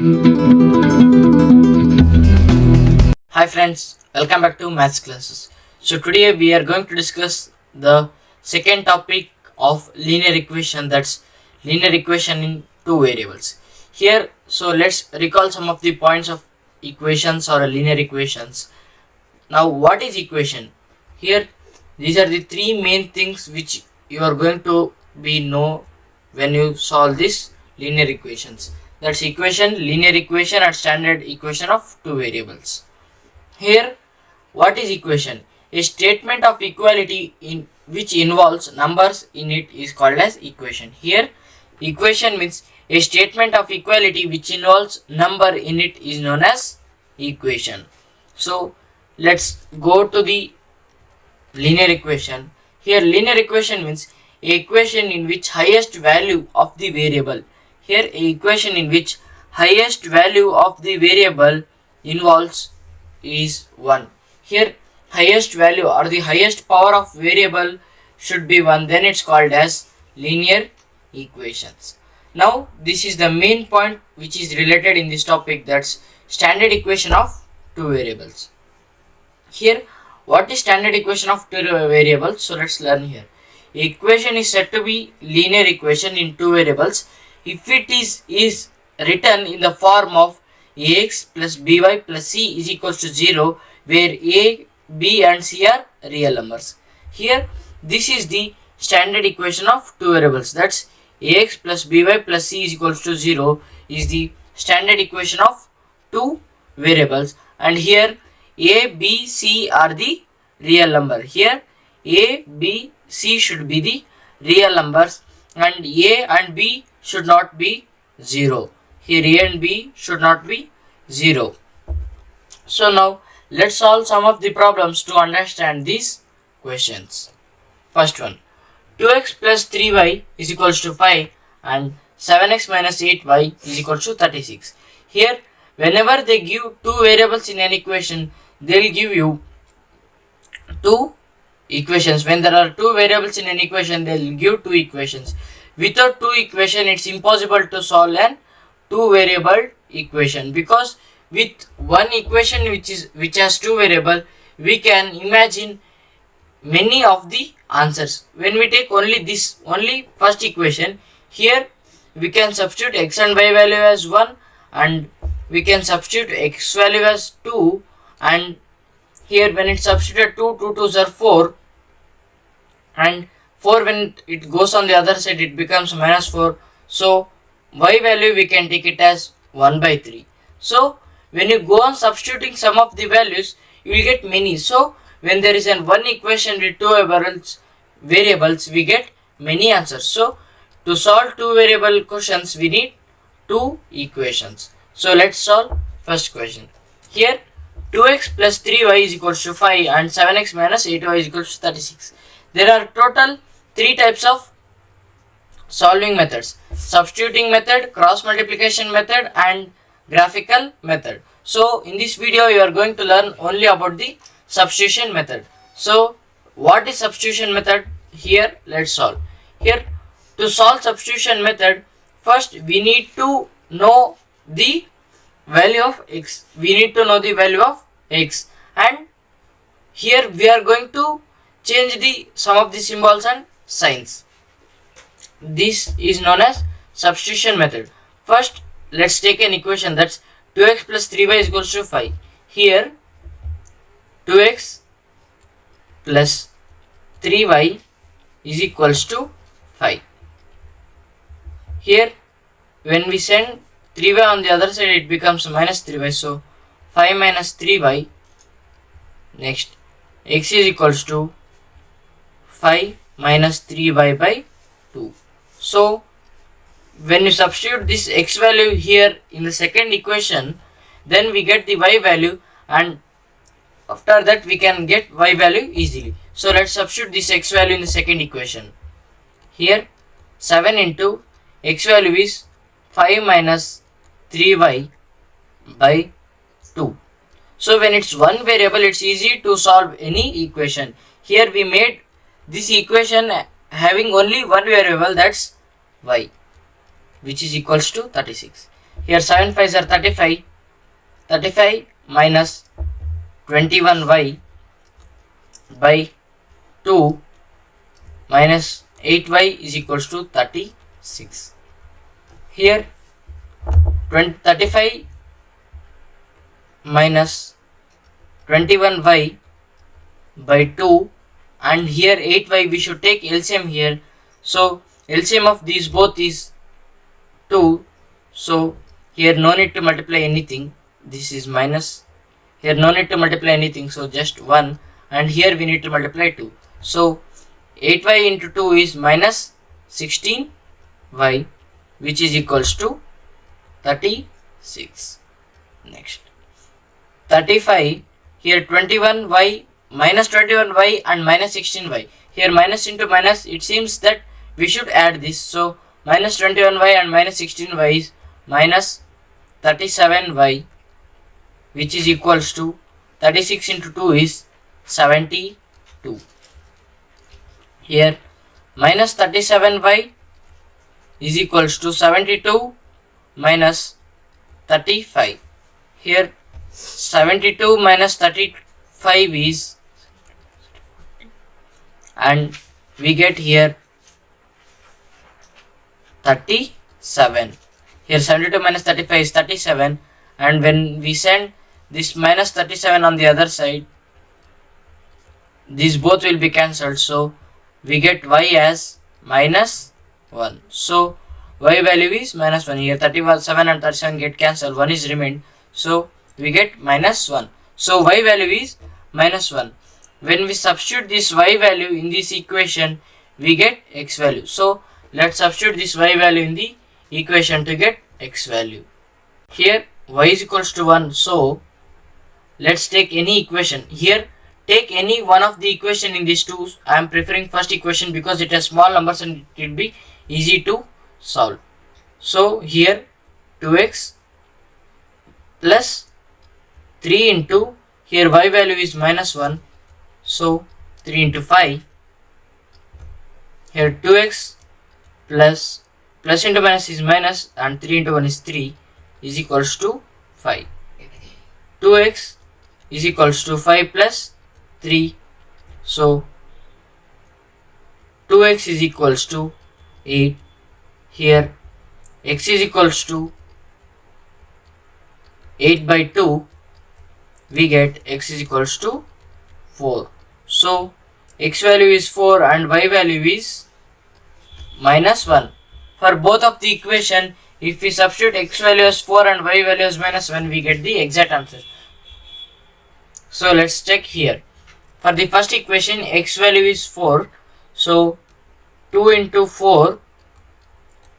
Hi friends, welcome back to maths classes. So today we are going to discuss the second topic of linear equation, that's linear equation in two variables. Here, so let's recall some of the points of equations or linear equations. Now what is equation? Here these are the three main things which you are going to know when you solve this linear equations. That's equation, linear equation and standard equation of two variables. Here, what is equation? A statement of equality in which involves numbers in it is called as equation. Here, equation means a statement of equality which involves number in it is known as equation. So, let's go to the linear equation. Here, linear equation means a equation in which highest value of the variable. Here, a equation in which highest value of the variable involves is 1. Here highest value or the highest power of variable should be 1, then it's called as linear equations. Now this is the main point which is related in this topic, that's standard equation of two variables. Here what is standard equation of two variables? So let's learn here. Equation is said to be linear equation in two variables if it is written in the form of ax plus by plus c is equals to 0, where a, b and c are real numbers. Here this is the standard equation of two variables, that's ax plus by plus c is equals to 0 is the standard equation of two variables, and here a, b, c are the real number. Here a, b, c should be the real numbers and a and b should not be 0. Here a and b should not be 0. So now let's solve some of the problems to understand these questions. First one, 2x plus 3y is equals to 5 and 7x minus 8y is equals to 36. Here whenever they give two variables in an equation, they will give you two equations. When there are two variables in an equation, they will give two equations. Without two equation, it's impossible to solve an two variable equation, because with one equation which has two variable, we can imagine many of the answers. When we take only first equation, here we can substitute x and y value as 1 and we can substitute x value as 2, and here when it's substituted 2 2s are 4, and 4 when it goes on the other side it becomes minus 4, so y value we can take it as 1 by 3. So when you go on substituting some of the values, you will get many. So when there is an one equation with two variables, we get many answers. So to solve two variable questions, we need two equations. So let's solve first question. Here 2x plus 3y is equals to 5 and 7x minus 8y is equals to 36. There are total three types of solving methods: substituting method, cross multiplication method and graphical method. So in this video you are going to learn only about the substitution method. So what is substitution method? Here let's solve. Here to solve substitution method, first we need to know the value of x. We need to know the value of x, and here we are going to change the some of the symbols and signs. This is known as substitution method. First let's take an equation, that's 2x plus 3y is equals to 5. Here 2x plus 3y is equals to 5. Here when we send 3y on the other side, it becomes minus 3y, so 5 minus 3y. Next x is equals to 5 minus 3y by 2. So when you substitute this x value here in the second equation, then we get the y value, and after that we can get y value easily. So let's substitute this x value in the second equation. Here 7 into x value is 5 minus 3y by 2. So when it's one variable, it's easy to solve any equation. Here we made this equation having only one variable, that's y, which is equals to 36. Here 7 5s are 35. 35 minus 21y by 2 minus 8y is equals to 36. Here 35 minus 21y by 2, and here 8y, we should take LCM here. So LCM of these both is 2. So here no need to multiply anything. This is minus. Here no need to multiply anything. So just 1. And here we need to multiply 2. So 8y into 2 is minus 16y, which is equals to 36. Next 35. Here 21y, minus 21y and minus 16y. Here minus into minus, it seems that we should add this. So minus 21y and minus 16y is minus 37y, which is equals to 36 into 2 is 72. Here minus 37y is equals to 72 minus 35. Here 72 minus 35 is, and we get here 37. Here 72 minus 35 is 37, and when we send this minus 37 on the other side, these both will be cancelled. So we get y as minus 1. So y value is minus 1. Here 37 and 37 get cancelled. 1 is remained. So we get minus 1. So y value is minus 1. When we substitute this y value in this equation, we get x value. So let's substitute this y value in the equation to get x value. Here y is equals to 1. So let's take any equation. Here take any one of the equation in these two. I am preferring first equation because it has small numbers and it will be easy to solve. So here 2x plus 3 into, here y value is minus 1. So 3 into 5. Here 2x plus into minus is minus, and 3 into 1 is 3, is equals to 5. 2x is equals to 5 plus 3. So 2x is equals to 8. Here x is equals to 8 by 2. We get x is equals to 4. So x value is 4 and y value is minus 1. For both of the equation, if we substitute x value as 4 and y value as minus 1, we get the exact answer. So let's check here. For the first equation, x value is 4. So 2 into 4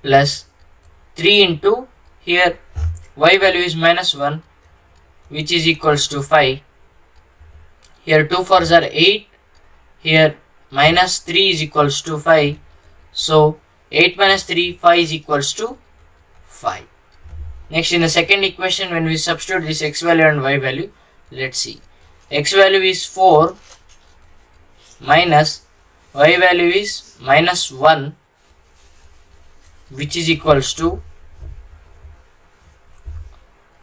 plus 3 into, here y value is minus 1, which is equals to 5. Here 2 4s are 8. Here minus 3 is equals to 5. So 8 minus 3, 5 is equals to 5. Next, in the second equation, when we substitute this x value and y value, let's see. X value is 4 minus y value is minus 1, which is equals to,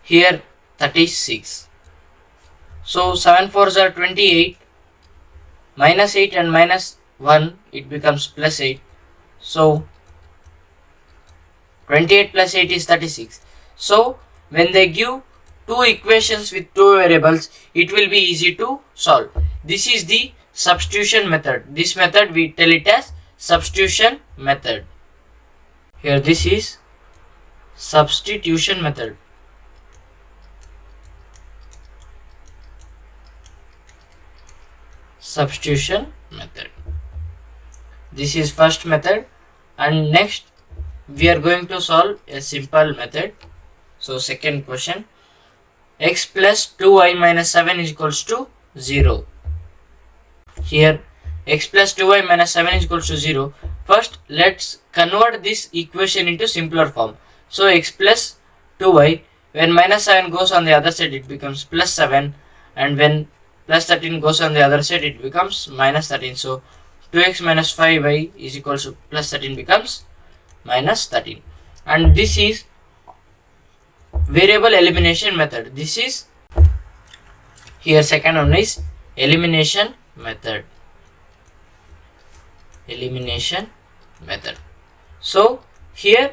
here 36. So 7 4s are 28. Minus 8 and minus 1, it becomes plus 8. So 28 plus 8 is 36. So when they give two equations with two variables, it will be easy to solve. This is the substitution method. This method we tell it as substitution method. Here this is substitution method. Substitution method. This is first method, and next we are going to solve a simple method. So second question, x plus 2y minus 7 is equals to 0. Here x plus 2y minus 7 is equals to 0. First let's convert this equation into simpler form. So x plus 2y, when minus 7 goes on the other side, it becomes plus 7, and when plus 13 goes on the other side, it becomes minus 13. So 2x minus 5y is equals to plus 13 becomes minus 13. And this is variable elimination method. This is here second one is elimination method. Elimination method. So here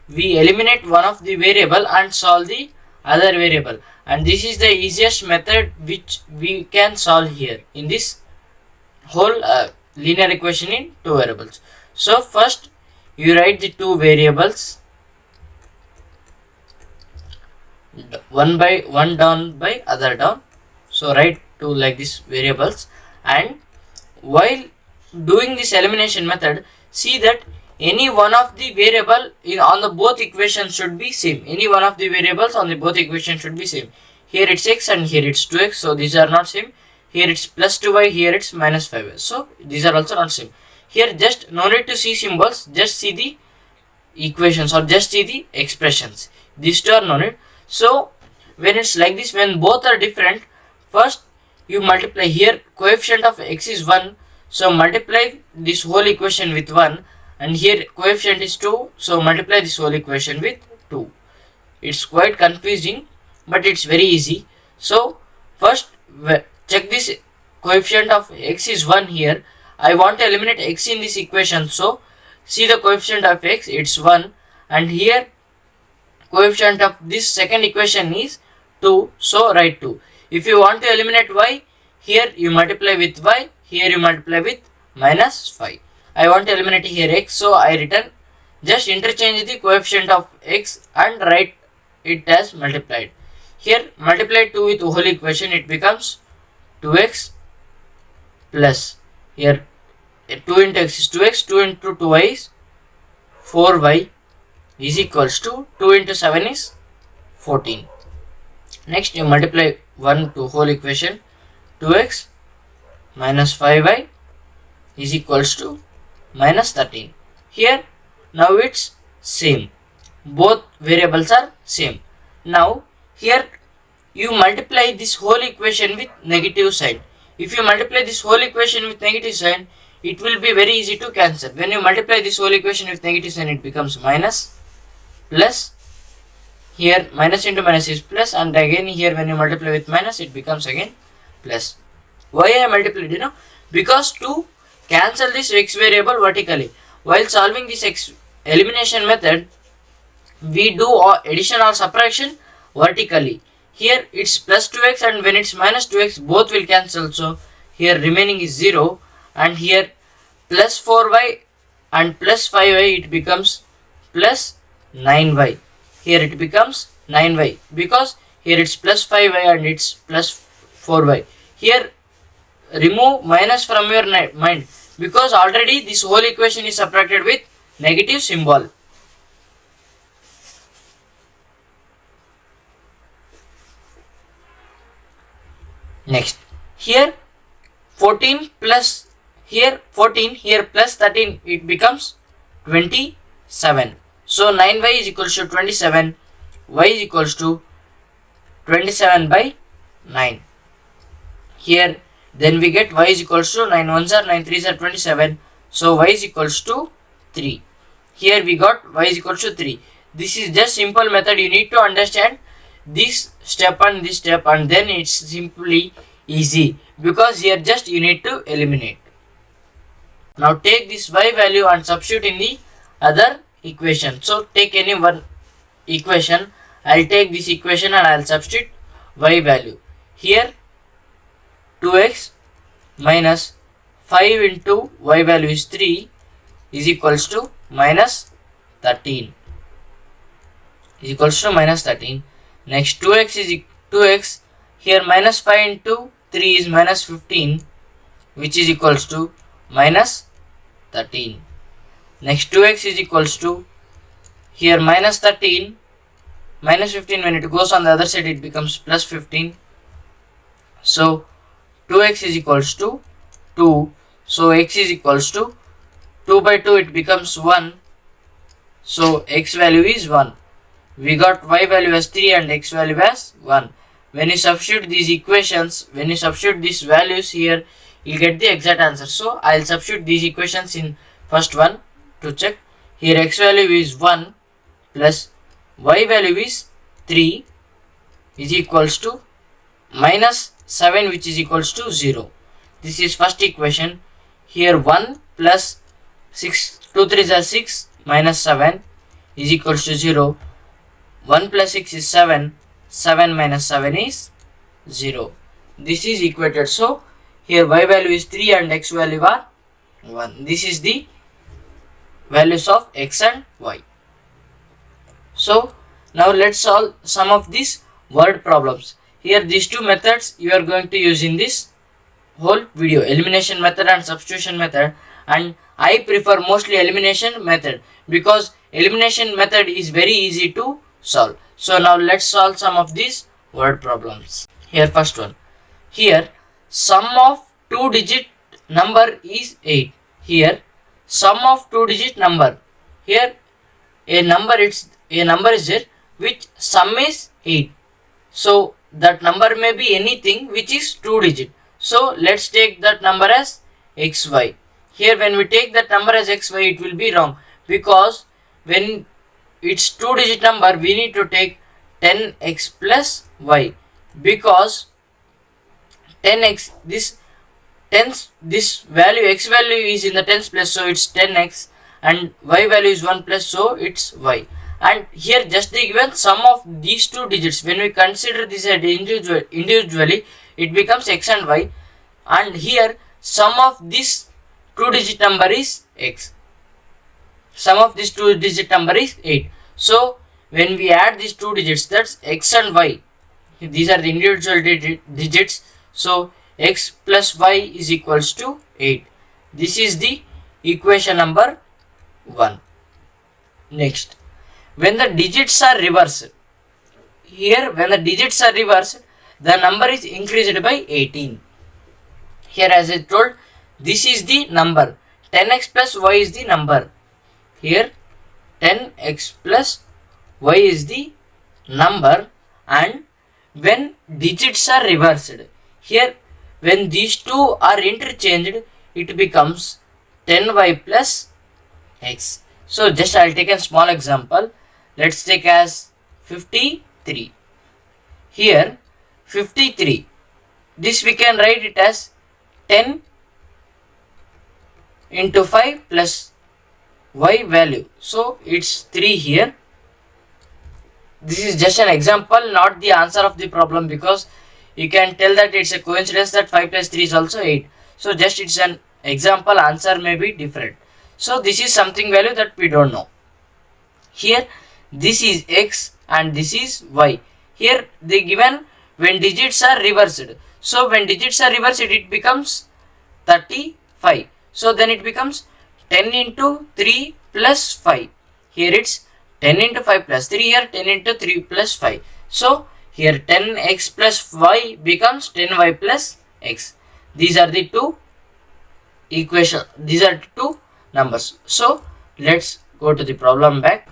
we eliminate one of the variable and solve the other variable, and this is the easiest method which we can solve here in this whole linear equation in two variables. So first you write the two variables one by one down by other down. So write two like this variables, and while doing this elimination method, see that any one of the variable on the both equations should be same. Any one of the variables on the both equations should be same. Here it's x and here it's 2x, so these are not same. Here it's plus 2y, here it's minus 5y, so these are also not same. Here just no need to see symbols, just see the equations or just see the expressions. These two are no need. So when it's like this, when both are different, first you multiply. Here coefficient of x is 1, so multiply this whole equation with 1, and here coefficient is 2, so multiply this whole equation with 2. It's quite confusing, but it's very easy. So first check this coefficient of x is 1 here. I want to eliminate x in this equation, so see the coefficient of x, it's 1, and here coefficient of this second equation is 2, so write 2. If you want to eliminate y, here you multiply with y, here you multiply with minus 5. I want to eliminate here x, so I written, just interchange the coefficient of x and write it as multiplied. Here multiply 2 with whole equation, it becomes 2x plus, here 2 into x is 2x, 2 into 2y is 4y is equals to 2 into 7 is 14. Next you multiply 1 to whole equation, 2x minus 5y is equals to minus 13. Here now it's same, both variables are same. Now here you multiply this whole equation with negative sign. If you multiply this whole equation with negative sign, it will be very easy to cancel. When you multiply this whole equation with negative sign, it becomes minus, plus, here minus into minus is plus, and again here when you multiply with minus, it becomes again plus. Why I multiplied? Because to cancel this x variable vertically. While solving this elimination method, we do addition or subtraction vertically. Here it's plus 2x, and when it's minus 2x, both will cancel, so here remaining is 0, and here plus 4y and plus 5y, it becomes plus 9y. Here it becomes 9y, because here it's plus 5y and it's plus 4y. Here remove minus from your mind, because already this whole equation is subtracted with negative symbol. Next, here 14 plus, here 14, here plus 13, it becomes 27. So 9y is equals to 27, y is equals to 27 by 9. Here then we get y is equals to 9 1s are 9 3s are 27, so y is equals to 3. Here we got y is equals to 3. This is just simple method. You need to understand this step and this step, and then it's simply easy, because here just you need to eliminate. Now take this y value and substitute in the other equation. So take any one equation. I'll take this equation and I'll substitute y value. Here 2x minus 5 into y value is 3 is equals to minus 13. Is equals to minus 13. Next 2x is 2x. Here minus 5 into 3 is minus 15, which is equals to minus 13. Next 2x is equals to, here minus 13, minus 15, when it goes on the other side, it becomes plus 15. So 2x is equals to 2. So x is equals to 2 by 2, it becomes 1. So x value is 1. We got y value as 3 and x value as 1. When you substitute these equations, when you substitute these values here, you'll get the exact answer. So I'll substitute these equations in first one to check. Here x value is 1 plus y value is 3 is equals to minus 7 which is equals to 0. This is first equation. Here 1 plus 6, 2 3s are 6 minus 7 is equals to 0. 1 plus 6 is 7, 7 minus 7 is 0. This is equated. So here y value is 3 and x value are 1. This is the values of x and y. So now let's solve some of these word problems. Here these two methods you are going to use in this whole video, elimination method and substitution method, and I prefer mostly elimination method because elimination method is very easy to solve. So now let's solve some of these word problems. Here first one. Here sum of 2-digit number is 8. Here sum of 2-digit number. Here a number is there which sum is 8. So that number may be anything which is 2-digit. So let's take that number as xy. Here when we take that number as xy, it will be wrong because when it's 2-digit number we need to take 10x plus y, because 10x, this value, x value is in the tens place, so it's 10x, and y value is 1 plus, so it's y. And here just the given sum of these two digits, when we consider this as individually, it becomes x and y, and here sum of this 2-digit number is x. Sum of this 2-digit number is 8. So when we add these two digits, that's x and y. These are the individual digits. So x plus y is equals to 8. This is the equation number 1. Next, when the digits are reversed, here when the digits are reversed, the number is increased by 18. Here as I told, this is the number, 10x plus y is the number. Here 10x plus y is the number, and when digits are reversed, here when these two are interchanged, it becomes 10y plus x. So just I'll take a small example. Let's take as 53. Here 53, this we can write it as 10 into 5 plus y value, so it's 3 here. This is just an example, not the answer of the problem, because you can tell that it's a coincidence that 5 plus 3 is also 8. So just it's an example, answer may be different. So this is something value that we don't know. Here this is x and this is y. Here they given when digits are reversed. So when digits are reversed, it becomes 35. So then it becomes 10 into 3 plus 5. Here it's 10 into 5 plus 3, here 10 into 3 plus 5. So here 10x plus y becomes 10y plus x. These are the two equations. These are two numbers. So let's go to the problem back.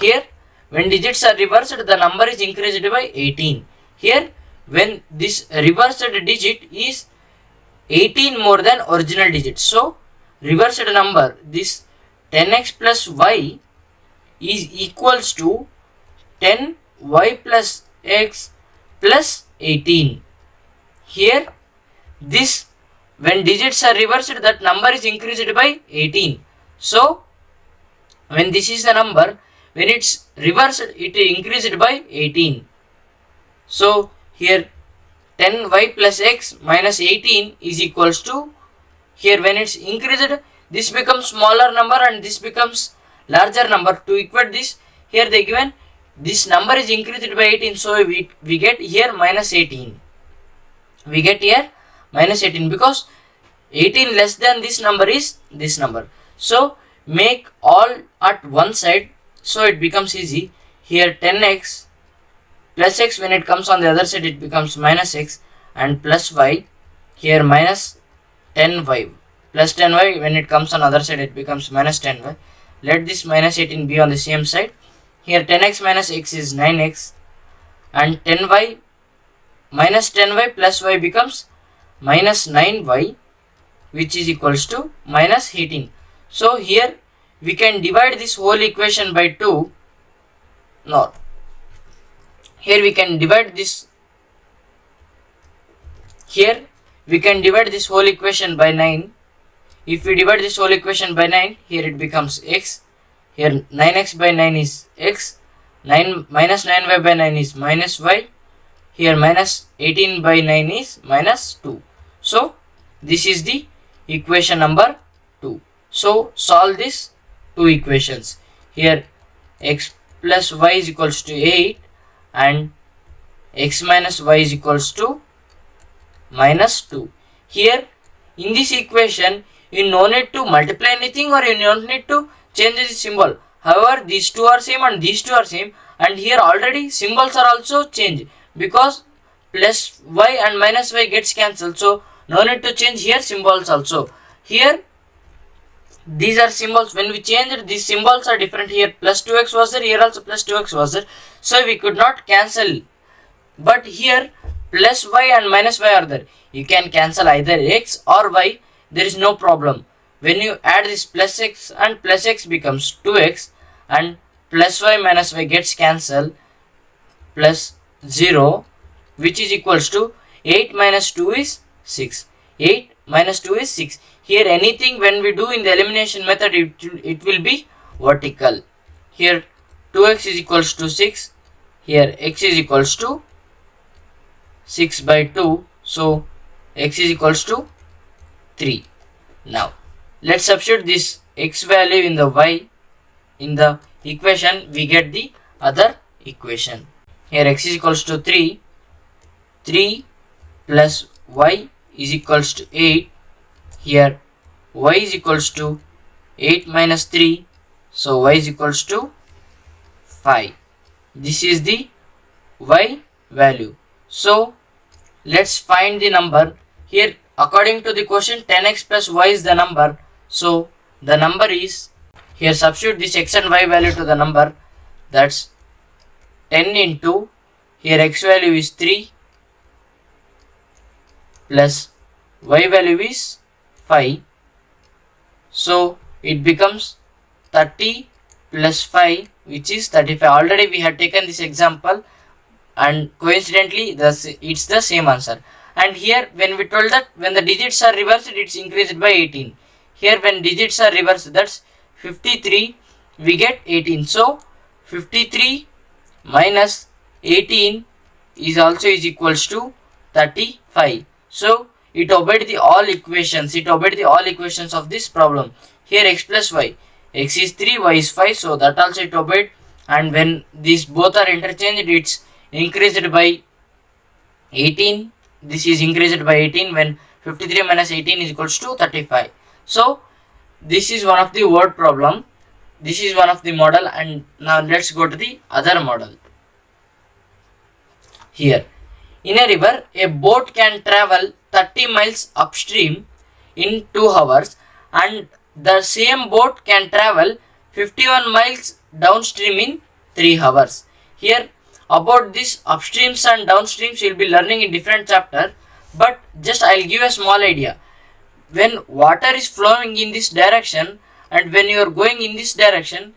Here when digits are reversed, the number is increased by 18. Here when this reversed digit is 18 more than original digit, so reversed number, this 10x plus y is equals to 10y plus x plus 18. Here this, when digits are reversed, that number is increased by 18. So when this is the number, when it's reversed, it increased by 18. So here 10y plus x minus 18 is equals to, here when it's increased, this becomes smaller number and this becomes larger number. To equate this, here they given this number is increased by 18, so we get here minus 18. We get here minus 18 because 18 less than this number is this number. So make all at one side, so it becomes easy. Here 10x plus x, when it comes on the other side, it becomes minus x, and plus y, here minus 10y plus 10y, when it comes on other side, it becomes minus 10y. Let this minus 18 be on the same side. Here 10x minus x is 9x, and 10y minus 10y plus y becomes minus 9y, which is equals to minus 18. So here we can divide this whole equation by 2. No, here we can divide this. Here we can divide this whole equation by 9. If we divide this whole equation by 9, here it becomes x. Here 9x by 9 is x. 9 minus 9y by 9 is minus y. Here minus 18 by 9 is minus 2. So this is the equation number 2. So solve these two equations. Here x plus y is equals to 8 and x minus y is equals to minus 2. Here in this equation you no need to multiply anything or you don't need to change the symbol. However, these two are same and these two are same, and here already symbols are also changed because plus y and minus y gets cancelled, so no need to change here symbols also. Here these are symbols, when we change it these symbols are different. Here plus 2x was there, here also plus 2x was there, so we could not cancel. But here plus y and minus y are there, you can cancel either x or y, there is no problem. When you add this plus x and plus x becomes 2x and plus y minus y gets cancelled, plus 0, which is equals to 8 minus 2 is 6. 8 minus 2 is 6. Here anything when we do in the elimination method, it will be vertical. Here 2x is equals to 6. Here x is equals to 6 by 2. So x is equals to 3. Now let's substitute this x value in the y in the equation, we get the other equation. Here x is equals to 3. 3 plus y is equals to 8. Here y is equals to 8 minus 3. So y is equals to 5. This is the y value. So let's find the number. Here according to the question 10x plus y is the number. So the number is, here substitute this x and y value to the number, that's 10 into, here x value is 3 plus y value is 5. So it becomes 30 plus 5, which is 35. Already we had taken this example and coincidentally it's the same answer. And here when we told that when the digits are reversed, it's increased by 18. Here when digits are reversed, that's 53, we get 18. So 53 minus 18 is also is equals to 35. So it obeyed the all equations. It obeyed the all equations of this problem. Here x plus y, x is 3, y is 5, so that also it obeyed. And when these both are interchanged, it's increased by 18. This is increased by 18 when 53 minus 18 is equals to 35. So this is one of the word problem. This is one of the model, and now let's go to the other model. Here in a river, a boat can travel 30 miles upstream in 2 hours and the same boat can travel 51 miles downstream in 3 hours. Here about this upstreams and downstreams we'll be learning in different chapter, but just I'll give a small idea. When water is flowing in this direction and when you are going in this direction,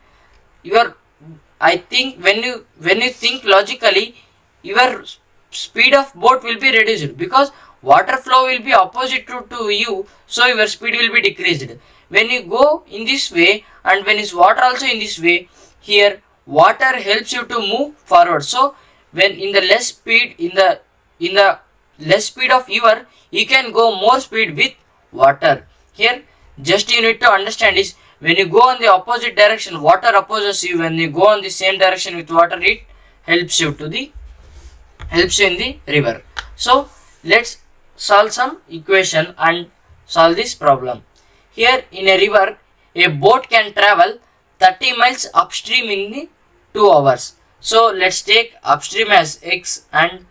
I think when you think logically, your speed of boat will be reduced because water flow will be opposite to you, so your speed will be decreased. When you go in this way and when is water also in this way, here water helps you to move forward. So when in the less speed, in the less speed of you can go more speed with water. Here just you need to understand is, when you go on the opposite direction, water opposes you. When you go on the same direction with water, it helps you in the river. So let's solve some equation and solve this problem. Here in a river, a boat can travel 30 miles upstream in the 2 hours. So let's take upstream as x and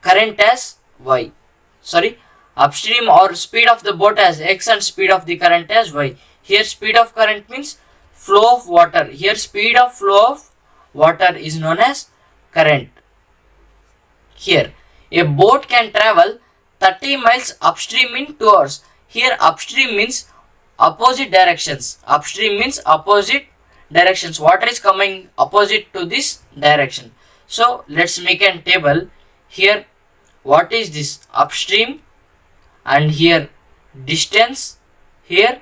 current as y. Upstream or speed of the boat as x and speed of the current as y. Here speed of current means flow of water. Here speed of flow of water is known as current. Here a boat can travel 30 miles upstream in 2 hours. Here upstream means opposite directions. Upstream means opposite directions. Water is coming opposite to this direction. So let's make a table. Here what is this? Upstream, and here distance, here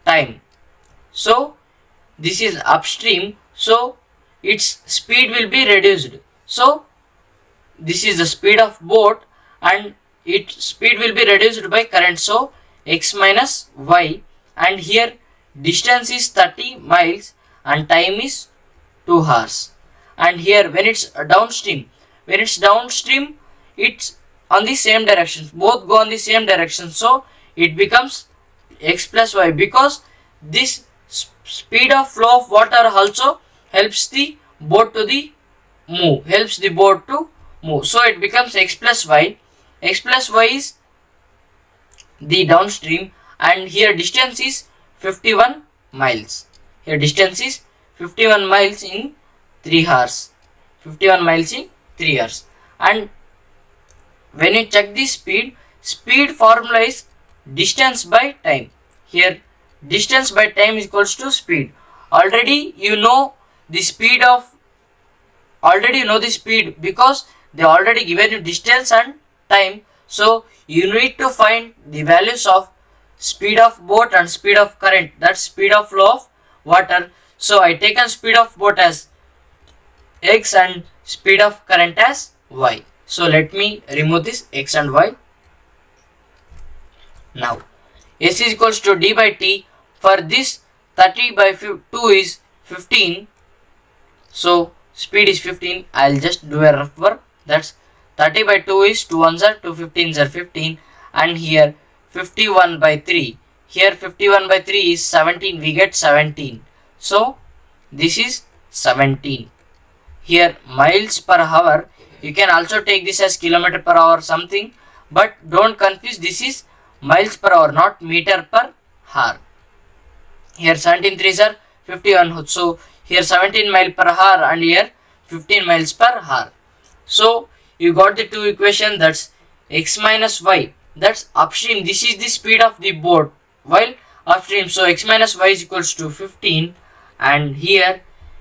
time. So this is upstream, so its speed will be reduced. So this is the speed of boat and its speed will be reduced by current. So x minus y, and here distance is 30 miles and time is 2 hours. And here when it's downstream, it's on the same direction, both go on the same direction, so it becomes x plus y, because this speed of flow of water also helps the boat to move, so it becomes x plus y. X plus y is the downstream, and here distance is 51 miles. Here distance is 51 miles in 3 hours. 51 miles in 3 hours. And when you check the speed formula is distance by time. Here distance by time is equals to speed. Already you know the speed because they already given you distance and time. So you need to find the values of speed of boat and speed of current, that's speed of flow of water. So I taken speed of boat as x and speed of current as y. So let me remove this x and y. Now s is equals to d by t. For this 30 by 2 is 15. So speed is 15. I'll just do a rough work. That's 30 by 2 is 2 ones are 2, 15s are 15, and here 51 by 3. Here 51 by 3 is 17. We get 17. So this is 17. Here miles per hour. You can also take this as kilometer per hour something, but don't confuse. This is miles per hour, not meter per hour. Here 17 3s are 51. So here 17 mile per hour and here 15 miles per hour. So you got the two equations, that's x minus y, that's upstream. This is the speed of the boat while upstream. So x minus y is equals to 15, and here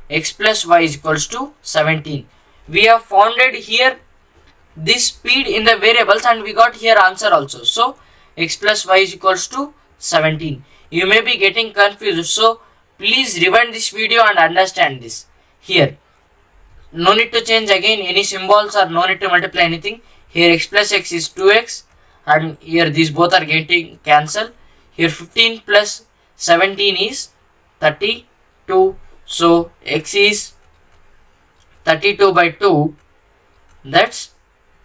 x plus y is equals to 17. We have founded here this speed in the variables and we got here answer also. So x plus y is equals to 17. You may be getting confused, so please rewind this video and understand this. Here no need to change again any symbols or no need to multiply anything. Here x plus x is 2x, and here these both are getting cancelled. Here 15 plus 17 is 32. So x is 32 by 2, that's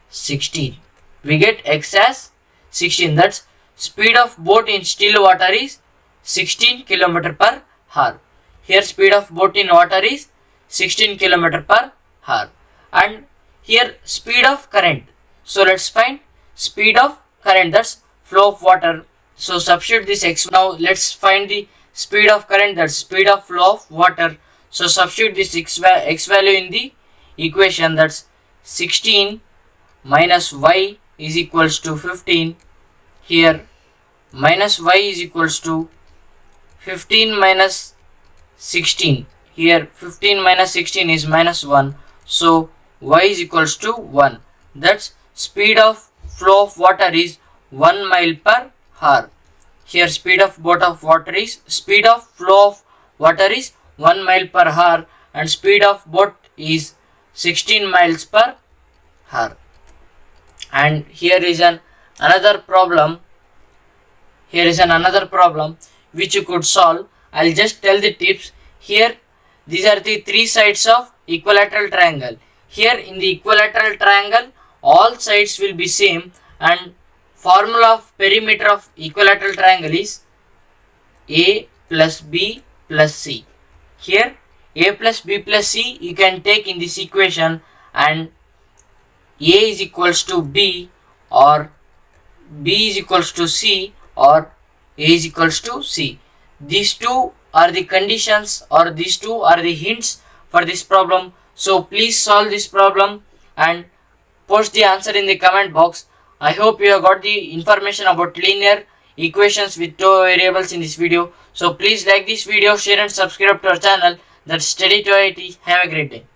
16. We get x as 16. That's speed of boat in still water is 16 km per hour. Here speed of boat in water is 16 km per hour. And here speed of current. So let's find speed of current, that's flow of water. So substitute this x. Now let's find the speed of current, that's speed of flow of water. So substitute this x value in the equation, that's 16 minus y is equals to 15. Here minus y is equals to 15 minus 16. Here 15 minus 16 is minus 1. So y is equals to 1. That's speed of flow of water is 1 mile per hour. Here speed of flow of water is 1 mile per hour, and speed of boat is 16 miles per hour. And here is another problem. Here is another problem which you could solve. I'll just tell the tips. Here these are the three sides of equilateral triangle. Here in the equilateral triangle all sides will be same, and formula of perimeter of equilateral triangle is a plus b plus c. Here a plus b plus c you can take in this equation, and a is equals to b, or b is equals to c, or a is equals to c. These two are the conditions, or these two are the hints for this problem. So please solve this problem and post the answer in the comment box. I hope you have got the information about linear equations with two variables in this video. So please like this video, share and subscribe to our channel. That's steady to IT. Have a great day.